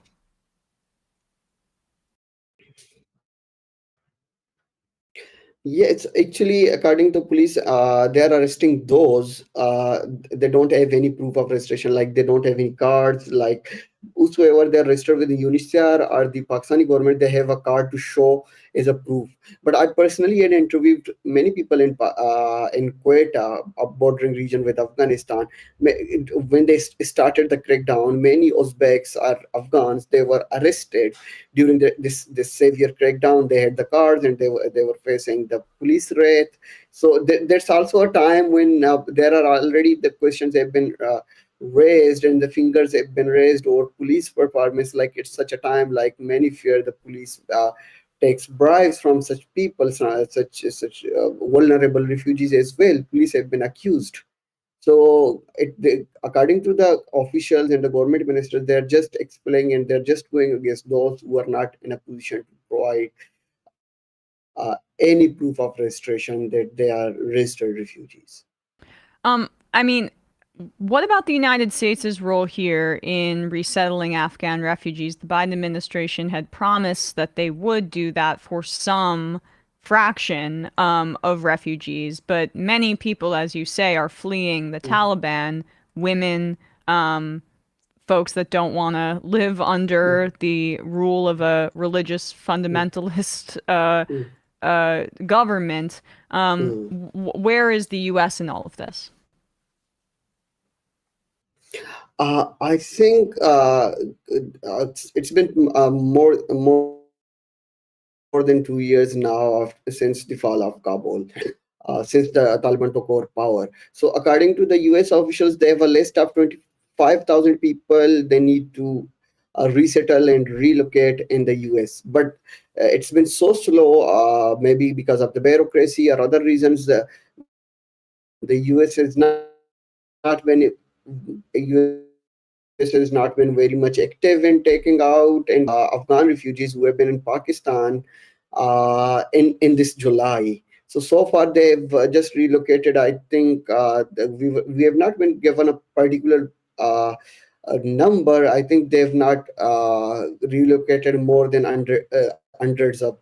Yeah, it's actually according to police, they are arresting those they don't have any proof of registration, like they don't have any cards. Like whosoever they're registered with the UNHCR or the Pakistani government, they have a card to show as a proof. But I personally had interviewed many people in Quetta, a bordering region with Afghanistan. When they started the crackdown, many Uzbeks or Afghans they were arrested during this severe crackdown. They had the cards and they were facing the police wrath. So there's also a time when there are already the questions have been raised and the fingers have been raised over police performance. Like it's such a time like many fear the police takes bribes from such people, such vulnerable refugees as well. Police have been accused. So, according to the officials and the government ministers, they're just explaining and they're just going against those who are not in a position to provide any proof of registration that they are registered refugees. I mean, what about the United States' role here in resettling Afghan refugees? The Biden administration had promised that they would do that for some fraction of refugees, but many people, as you say, are fleeing the Taliban, women, folks that don't want to live under the rule of a religious fundamentalist government. Where is the U.S. in all of this? I think it's been more than 2 years now since the fall of Kabul. Since the Taliban took over power. So according to the US officials, they have a list of 25,000 people they need to resettle and relocate in the US. But it's been so slow, maybe because of the bureaucracy or other reasons. The US has not been has not been very much active in taking out and Afghan refugees who have been in Pakistan in this July. So far they've just relocated. I think we have not been given a particular number. I think they've not relocated more than hundreds of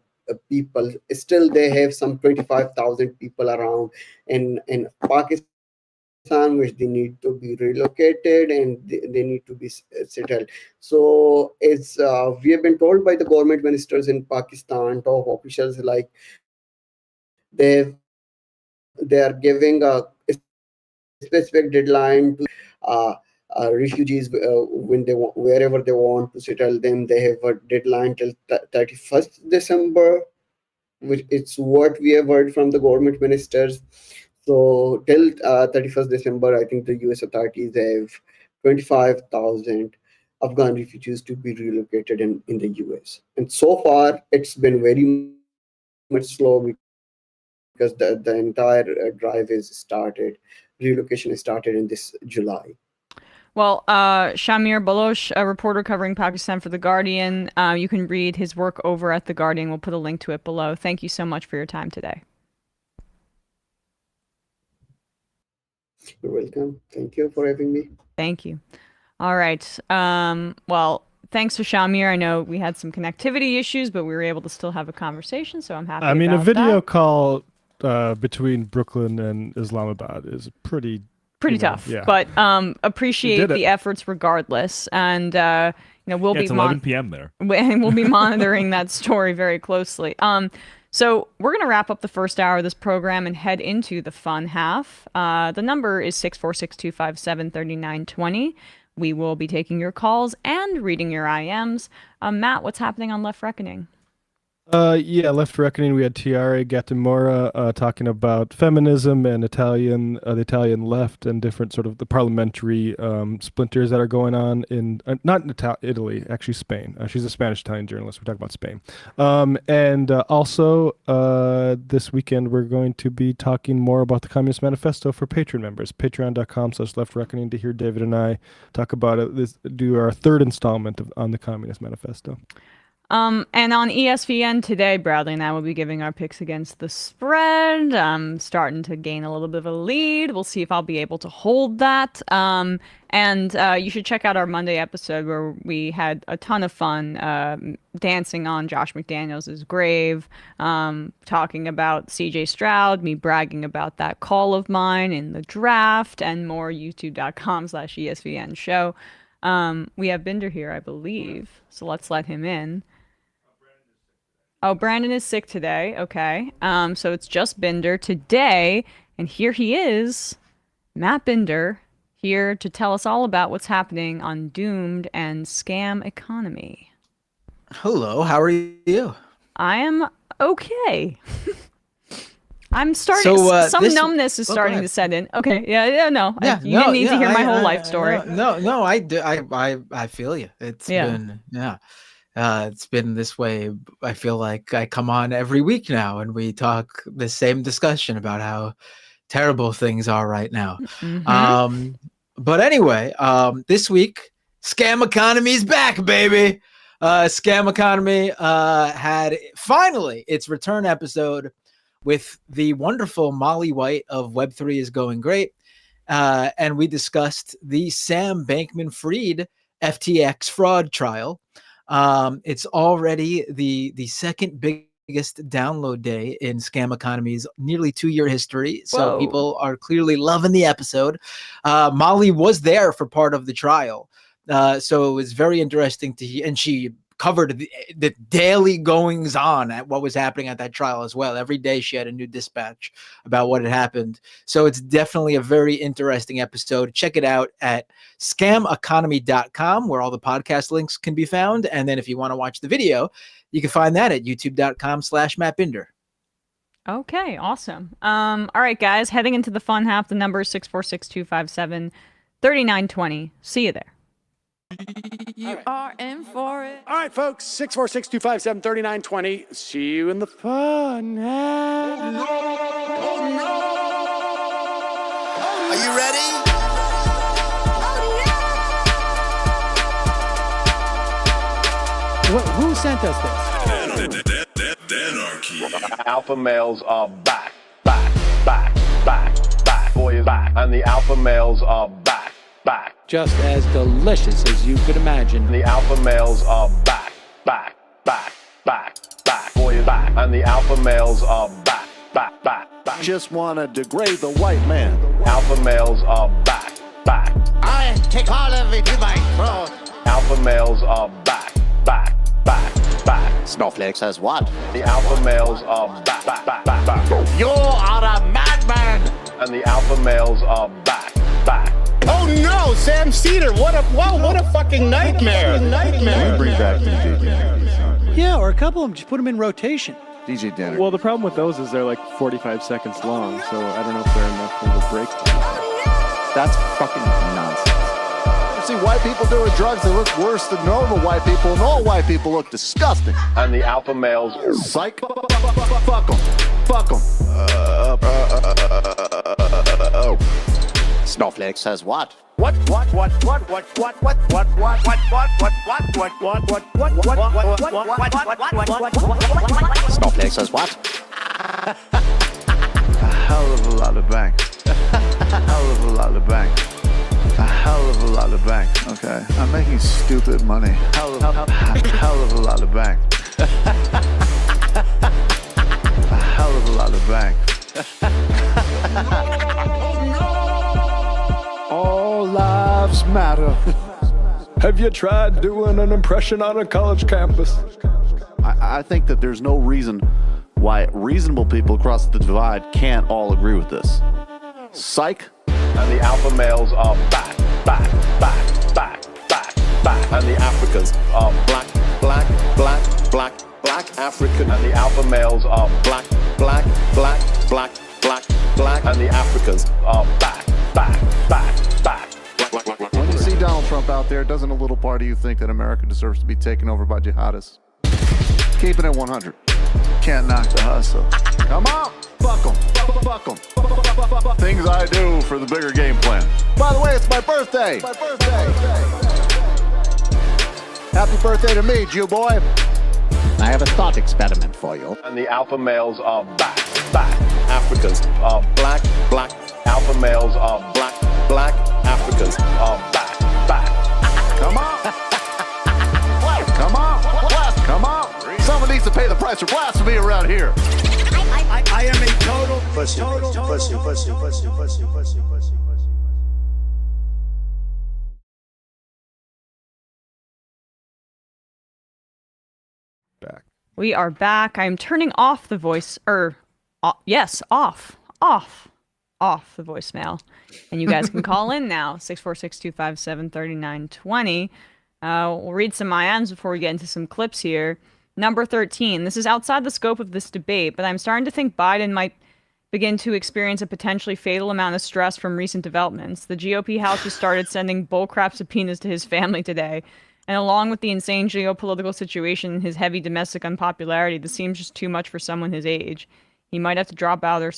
people. Still, they have some 25,000 people around in Pakistan, which they need to be relocated and they need to be settled. So it's we have been told by the government ministers in Pakistan, top officials, like they are giving a specific deadline to refugees when they want, wherever they want to settle them. They have a deadline till 31st December, which it's what we have heard from the government ministers. So till 31st December, I think the US authorities have 25,000 Afghan refugees to be relocated in the US. And so far, it's been very much slow because the entire drive is started, relocation is started in this July. Well, Shah Meer Baloch, a reporter covering Pakistan for The Guardian. You can read his work over at The Guardian. We'll put a link to it below. Thank you so much for your time today. You're welcome. Thank you for having me. Thank you. All right. Well, thanks to Shah Meer. I know we had some connectivity issues, but we were able to still have a conversation, so I'm happy I mean, about a video that. call between Brooklyn and Islamabad is pretty tough, yeah. but appreciate the efforts regardless. And we'll be it's 11 p.m. there. We'll be monitoring that story very closely. So we're going to wrap up the first hour of this program and head into the fun half. The number is 646-257-3920. We will be taking your calls and reading your IMs. Matt, what's happening on Left Reckoning? Left Reckoning. We had Tiare Gattimora talking about feminism and the Italian left and different sort of the parliamentary splinters that are going on in not Italy, actually Spain. She's a Spanish-Italian journalist. We're talking about Spain. Also this weekend we're going to be talking more about the Communist Manifesto for Patreon members. Patreon.com/Left Reckoning to hear David and I talk about it. Do our third installment on the Communist Manifesto. And on ESPN today, Bradley and I will be giving our picks against the spread. I'm starting to gain a little bit of a lead. We'll see if I'll be able to hold that. And you should check out our Monday episode where we had a ton of fun dancing on Josh McDaniels' grave, talking about CJ Stroud, me bragging about that call of mine in the draft, and more. YouTube.com/ESPN show. We have Binder here, I believe, so let's let him in. Oh, Brandon is sick today. Okay. So it's just Binder today, and here he is, Matt Binder, here to tell us all about what's happening on Doomed and Scam Economy. Hello, how are you? I am okay. I'm starting. Some numbness is starting to set in. Okay. No. You didn't need to hear my whole life story. No, I do. I feel you. It's been this way. I feel like I come on every week now and we talk the same discussion about how terrible things are right now. Mm-hmm. But anyway, this week, Scam Economy is back, baby. Scam Economy had finally its return episode with the wonderful Molly White of Web3 is Going Great. And we discussed the Sam Bankman-Fried FTX fraud trial. It's already the second biggest download day in Scam Economy's nearly 2-year history. So people are clearly loving the episode. Molly was there for part of the trial. So it was very interesting to hear. And she covered the daily goings on at what was happening at that trial as well. Every day she had a new dispatch about what had happened. So it's definitely a very interesting episode. Check it out at scameconomy.com, where all the podcast links can be found. And then if you want to watch the video, you can find that at youtube.com/Matt Binder. Okay, awesome. All right, guys, heading into the fun half. The number is 646-257-3920. See you there. You are in for it. All right, folks, 646-257-3920. See you in the fun half. Are you ready? Who sent us this? Anarchy. Alpha males are back. Boy is back. And the alpha males are back. Just as delicious as you could imagine. The alpha males are back. Boy is back. And the alpha males are back. Just wanna degrade the white man. Alpha males are back. I take all of it to my throat. Alpha males are back. Snowflake says what? The alpha males are back. You are a madman. And the alpha males are back. Oh no, Sam Seder! What a fucking nightmare! Bring back DJ Danner. Yeah, or a couple of them. Just put them in rotation. DJ Danner. Well, the problem with those is they're like 45 seconds long, so I don't know if they're enough of a break. That's fucking nonsense. You see white people doing drugs, they look worse than normal white people, and all white people look disgusting. And the alpha males, psych, fuck them. Snowflake says what? Snowflake says what? A hell of a lot of bank. A hell of a lot of bank. Okay. Okay, I'm making stupid money. Hell of a lot of bank. A hell of a lot of bank. All lives matter. Have you tried doing an impression on a college campus? I think that there's no reason why reasonable people across the divide can't all agree with this. Psych. And the alpha males are back. And the Africans are black African. And the alpha males are black. And the Africans are back. When you see Donald Trump out there, doesn't a little part of you think that America deserves to be taken over by jihadists? Keeping it 100. Can't knock the hustle. Come on, fuck 'em. Things I do for the bigger game plan. By the way, it's my birthday. Happy birthday to me, Jew boy. I have a thought experiment for you. And the alpha males are back. Africans are black. Alpha males are black. Africans are back. Come on. Come on. Someone needs to pay the price for blasphemy around here. I am a total pussy. Back. We are back. I'm turning off the voice, yes, off the voicemail. And you guys can call in now, 646-257-3920. We'll read some IMs before we get into some clips here. Number 13. This is outside the scope of this debate, but I'm starting to think Biden might begin to experience a potentially fatal amount of stress from recent developments. The GOP House just started sending bullcrap subpoenas to his family today. And along with the insane geopolitical situation and his heavy domestic unpopularity, this seems just too much for someone his age. He might have to drop out or